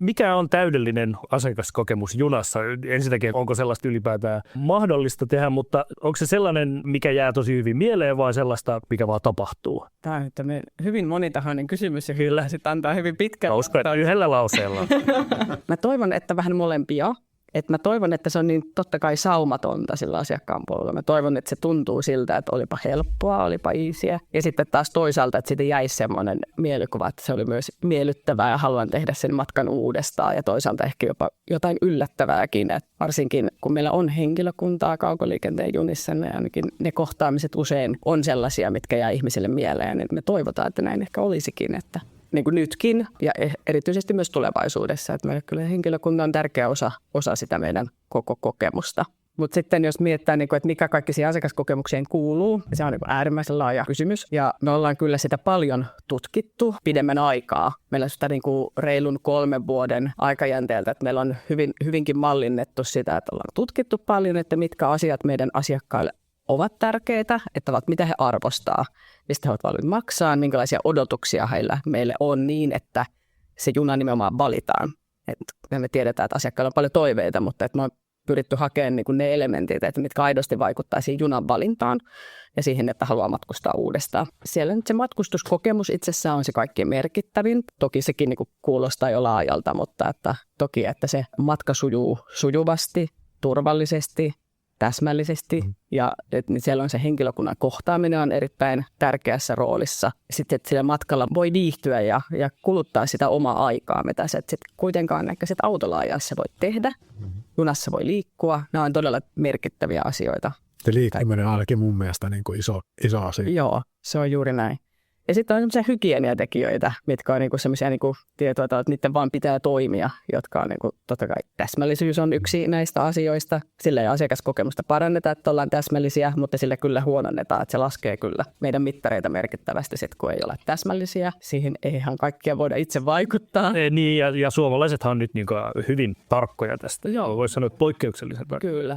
Mikä on täydellinen asiakaskokemus junassa? Ensinnäkin, onko sellaista ylipäätään mahdollista tehdä, mutta onko se sellainen, mikä jää tosi hyvin mieleen vai sellaista, mikä vaan tapahtuu? Tämä on hyvin monitahoinen kysymys ja kyllä sitten antaa hyvin pitkään. Uskon, että yhdellä lauseella. Mä toivon, että vähän molempia. Mä toivon, että se on niin totta kai saumatonta sillä asiakkaan puolella. Mä toivon, että se tuntuu siltä, että olipa helppoa, olipa easyä. Ja sitten taas toisaalta, että siitä jäisi semmoinen mielikuva, että se oli myös miellyttävää ja haluan tehdä sen matkan uudestaan. Ja toisaalta ehkä jopa jotain yllättävääkin. Et varsinkin kun meillä on henkilökuntaa kaukoliikenteen junissa, niin ainakin ne kohtaamiset usein on sellaisia, mitkä jää ihmisille mieleen. Niin me toivotaan, että näin ehkä olisikin, että niin kuin nytkin ja erityisesti myös tulevaisuudessa. Että meillä kyllä henkilökunta on tärkeä osa sitä meidän koko kokemusta. Mutta sitten jos mietitään, että mikä kaikki siihen asiakaskokemukseen kuuluu, se on äärimmäisen laaja kysymys. Ja me ollaan kyllä sitä paljon tutkittu pidemmän aikaa. Meillä on sitä reilun 3 vuoden aikajänteeltä, että meillä on hyvinkin mallinnettu sitä, että ollaan tutkittu paljon, että mitkä asiat meidän asiakkaille ovat tärkeitä, että mitä he arvostaa, mistä he ovat valmiit maksaa, minkälaisia odotuksia meille on niin, että se juna nimenomaan valitaan. Me tiedetään, että asiakkailla on paljon toiveita, mutta että me on pyritty hakemaan ne elementit, että mitkä aidosti vaikuttaa siihen junan valintaan ja siihen, että haluaa matkustaa uudestaan. Siellä nyt se matkustuskokemus itsessään on se kaikkein merkittävin. Toki sekin kuulostaa jo laajalta, mutta että toki, että se matka sujuu sujuvasti, turvallisesti, täsmällisesti ja että siellä on se henkilökunnan kohtaaminen on erittäin tärkeässä roolissa. Sitten että sillä matkalla voi viihtyä ja kuluttaa sitä omaa aikaa, mitä sä et kuitenkaan ehkä autolla ajassa voi tehdä. Junassa voi liikkua. Nämä on todella merkittäviä asioita. Se liikkuminen on ainakin mun mielestä iso asia. Joo, se on juuri näin. Ja sitten on sellaisia hygieniatekijöitä, mitkä on sellaisia tietoa, että niiden vaan pitää toimia, jotka on totta kai täsmällisyys on yksi näistä asioista. Sillä ei asiakaskokemusta paranneta, että ollaan täsmällisiä, mutta sillä kyllä huononnetaan, että se laskee kyllä meidän mittareita merkittävästi sit, kun ei ole täsmällisiä. Siihen ei ihan kaikkia voida itse vaikuttaa. Niin, ja suomalaisethan on nyt hyvin tarkkoja tästä. Joo. Voisi sanoa, että poikkeuksellisen tarkkoja. Kyllä.